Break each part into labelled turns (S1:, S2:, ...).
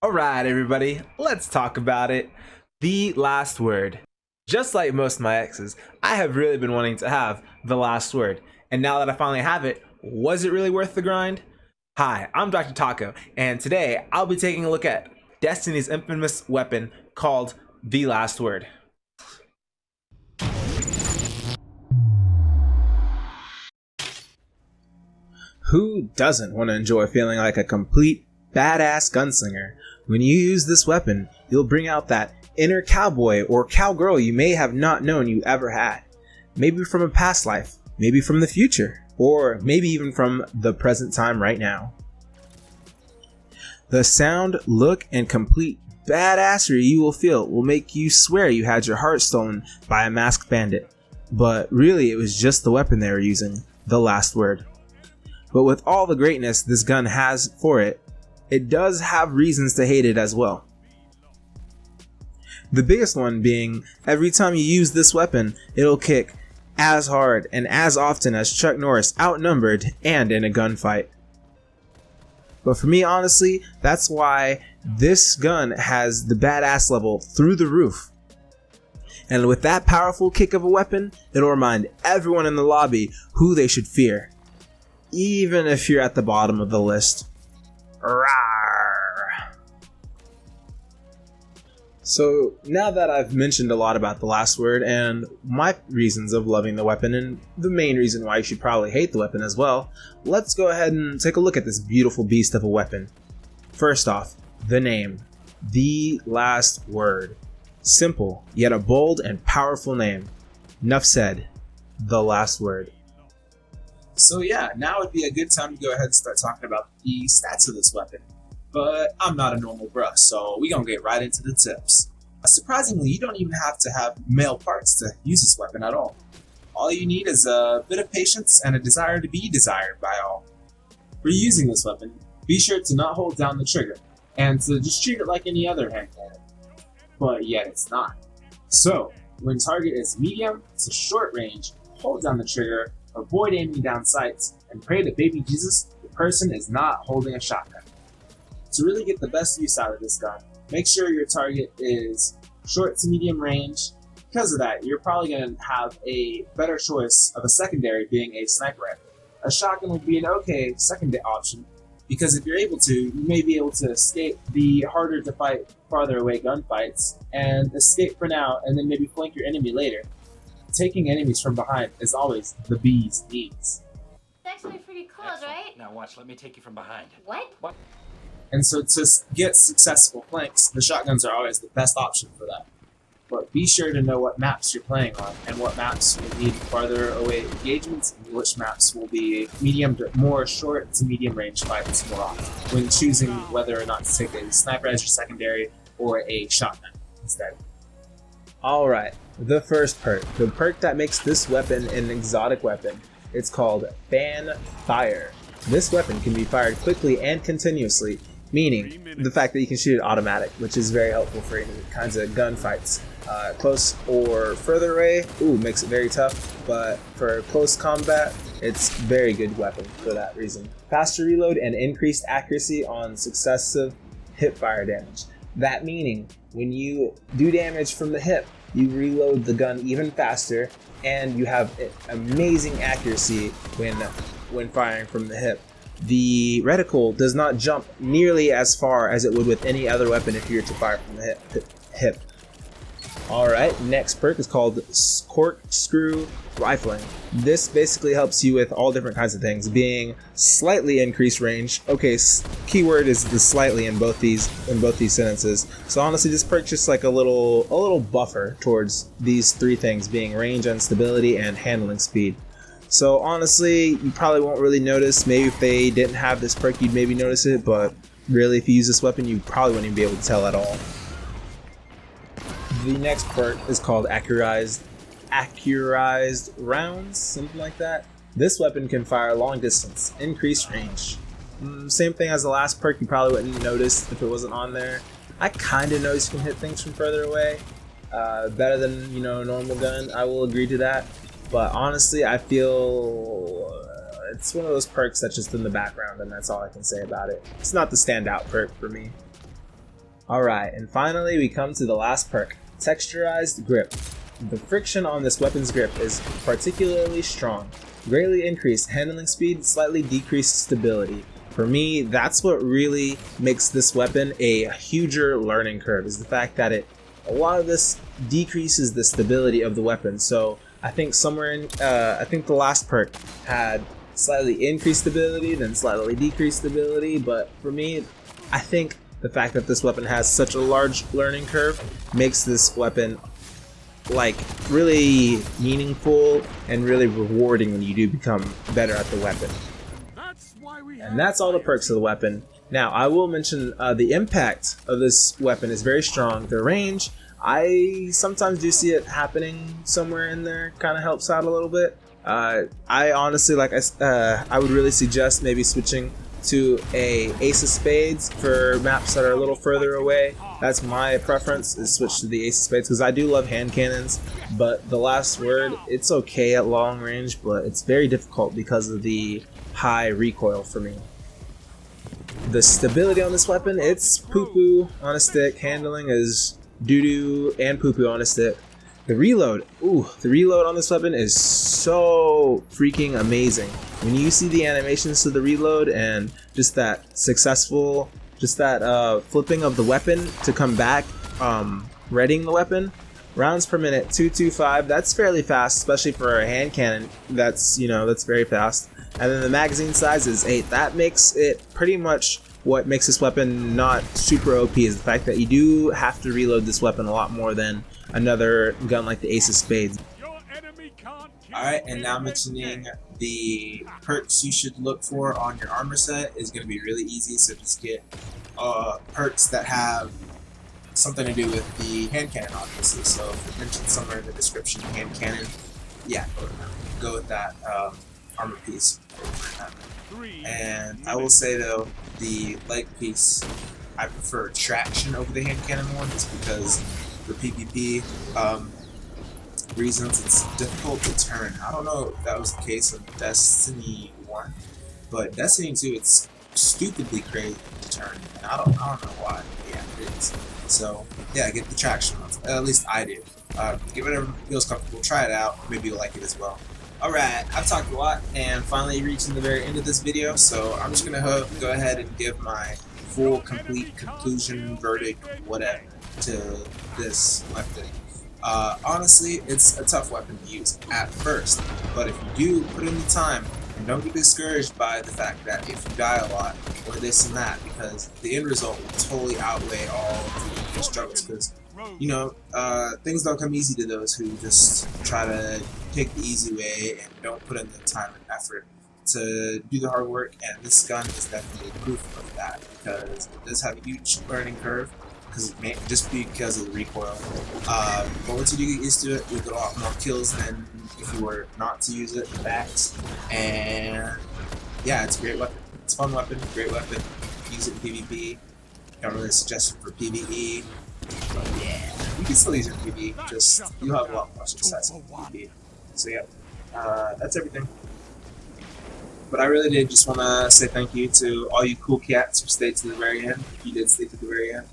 S1: Alright, everybody, let's talk about it. The last word. Just like most of my exes, I have really been wanting to have the last word. And now that I finally have it, was it really worth the grind? Hi, I'm Dr. Taco, and today I'll be taking a look at Destiny's infamous weapon called the last word. Who doesn't want to enjoy feeling like a complete badass gunslinger? When you use this weapon, you'll bring out that inner cowboy or cowgirl you may have not known you ever had. Maybe from a past life, maybe from the future, or maybe even from the present time right now. The sound, look, and complete badassery you will feel will make you swear you had your heart stolen by a masked bandit. But really, it was just the weapon they were using, the last word. But with all the greatness this gun has for it, it does have reasons to hate it as well. The biggest one being, every time you use this weapon, it'll kick as hard and as often as Chuck Norris outnumbered and in a gunfight. But for me, honestly, that's why this gun has the badass level through the roof. And with that powerful kick of a weapon, it'll remind everyone in the lobby who they should fear, even if you're at the bottom of the list. Rawr. So now that I've mentioned a lot about the last word and my reasons of loving the weapon and the main reason why you should probably hate the weapon as well, let's go ahead and take a look at this beautiful beast of a weapon. First off, the name, the last word. Simple, yet a bold and powerful name. Enough said, the last word.
S2: So yeah, now would be a good time to go ahead and start talking about the stats of this weapon. But I'm not a normal bruh, so we gonna get right into the tips. Surprisingly, you don't even have to have male parts to use this weapon at all. All you need is a bit of patience and a desire to be desired by all. For using this weapon, be sure to not hold down the trigger, and to just treat it like any other hand cannon. But yet it's not. So, when target is medium to short range, hold down the trigger, avoid aiming down sights, and pray to baby Jesus the person is not holding a shotgun. To really get the best use out of this gun, make sure your target is short to medium range. Because of that, you're probably going to have a better choice of a secondary being a sniper rifle. A shotgun would be an okay secondary option, because if you're able to, you may be able to escape the harder to fight farther away gunfights, and escape for now, and then maybe flank your enemy later. Taking enemies from behind is always the bee's knees.
S3: It's actually pretty close, right?
S4: Now watch, let me take you from behind.
S3: What?
S2: And so to get successful flanks, the shotguns are always the best option for that. But be sure to know what maps you're playing on, and what maps will need farther away engagements, and which maps will be more short to medium range fights more often, when choosing whether or not to take a sniper as your secondary or a shotgun instead.
S1: Alright, the first perk. The perk that makes this weapon an exotic weapon. It's called Fan Fire. This weapon can be fired quickly and continuously, meaning the fact that you can shoot it automatic, which is very helpful for any kinds of gunfights. Close or further away, makes it very tough, but for close combat, it's very good weapon for that reason. Faster reload and increased accuracy on successive hip fire damage. That meaning, when you do damage from the hip, you reload the gun even faster, and you have amazing accuracy when firing from the hip. The reticle does not jump nearly as far as it would with any other weapon if you were to fire from the hip. Alright, next perk is called Corkscrew Rifling. This basically helps you with all different kinds of things, being slightly increased range. Okay, keyword is the slightly in both these sentences. So honestly, this perk just like a little buffer towards these three things, being range and stability and handling speed. So honestly, you probably won't really notice. Maybe if they didn't have this perk, you'd maybe notice it, but really, if you use this weapon, you probably wouldn't even be able to tell at all. The next perk is called Accurized Rounds, something like that. This weapon can fire long distance, increased range. Same thing as the last perk, you probably wouldn't notice if it wasn't on there. I kind of noticed you can hit things from further away. Better than, a normal gun, I will agree to that. But honestly, I feel it's one of those perks that's just in the background, and that's all I can say about it. It's not the standout perk for me. Alright, and finally we come to the last perk, Texturized Grip. The friction on this weapon's grip is particularly strong. Greatly increased handling speed, slightly decreased stability. For me, that's what really makes this weapon a huger learning curve, is the fact that a lot of this decreases the stability of the weapon. So I think I think the last perk had slightly increased stability, then slightly decreased stability, but for me, I think the fact that this weapon has such a large learning curve makes this weapon like really meaningful and really rewarding when you do become better at the weapon. And that's all the perks of the weapon. Now I will mention the impact of this weapon is very strong. The range, I sometimes do see it happening somewhere in there, kind of helps out a little bit. I honestly, I would really suggest maybe switching to a Ace of Spades for maps that are a little further away. That's my preference, is switch to the Ace of Spades, because I do love hand cannons, but the Last Word, it's okay at long range, but it's very difficult because of the high recoil for me. The stability on this weapon, it's poo-poo on a stick. Handling is doo-doo and poo-poo on a stick. The reload, the reload on this weapon is so freaking amazing. When you see the animations to the reload and just that flipping of the weapon to come back, readying the weapon, rounds per minute, 225, that's fairly fast, especially for a hand cannon. That's very fast. And then the magazine size is 8. That makes it pretty much what makes this weapon not super OP, is the fact that you do have to reload this weapon a lot more than another gun like the Ace of Spades.
S2: Alright, and now mentioning the perks you should look for on your armor set is going to be really easy, so just get perks that have something to do with the hand cannon, obviously. So if it's mentioned somewhere in the description, hand cannon, yeah, go with that armor piece. And I will say though, the leg piece, I prefer traction over the hand cannon one, just because for PvP reasons it's difficult to turn. I don't know if that was the case in Destiny 1, but Destiny 2 it's stupidly crazy to turn, and I don't know why. Yeah, it is. So yeah, get the traction ones. At least I do. Get whatever feels comfortable. Try it out. Maybe you'll like it as well. Alright, I've talked a lot and finally reaching the very end of this video, so I'm just going to go ahead and give my full, complete conclusion, verdict, whatever, to this weapon. Honestly, it's a tough weapon to use at first, but if you do put in the time, and don't get discouraged by the fact that if you die a lot, or this and that, because the end result will totally outweigh all the struggles, because things don't come easy to those who just try to take the easy way and don't put in the time and effort to do the hard work, and this gun is definitely proof of that, because it does have a huge learning curve, just because of the recoil. But once you do get used to it, you'll get a lot more kills than if you were not to use it, facts. And yeah, it's a great weapon. It's a fun weapon, great weapon. Use it in PvP. Don't really suggest it for PvE. But yeah, you can still use it in PvE, just you'll have a lot more success in PvP. So yeah, that's everything. But I really did just want to say thank you to all you cool cats who stayed to the very end. If you did stay to the very end.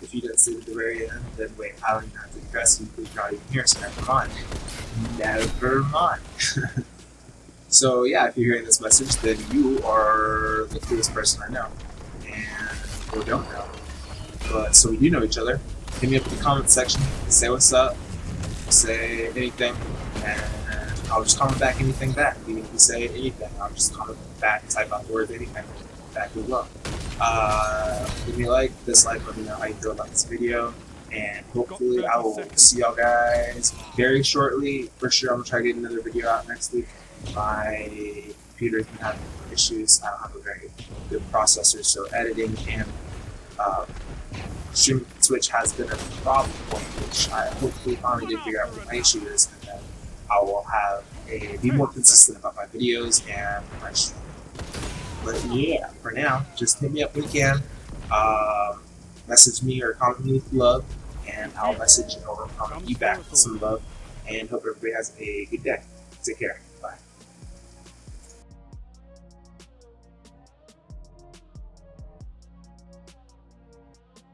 S2: If you didn't stay to the very end, then wait, I don't even have to address you because you're not even here, so never mind. Never mind. So yeah, if you're hearing this message, then you are the coolest person I know. Or don't know. But so we do know each other. Hit me up in the comment section, say what's up, say anything, and I'll just comment back anything back. Even if you say anything, I'll just comment back, type out the word anything back as well. Give me a like, dislike, let me know how you feel about this video, and hopefully I will see y'all guys very shortly. For sure, I'm gonna try to get another video out next week. My computer's been having issues. I don't have a very good processor, so editing and streaming Twitch has been a problem for me, which I hopefully finally did figure out what my issue is, and then I will be more consistent about my videos and my stream. But yeah, for now, just hit me up when you can. Message me or comment me with love, and I'll message or comment you back with some love. And hope everybody has a good day. Take care.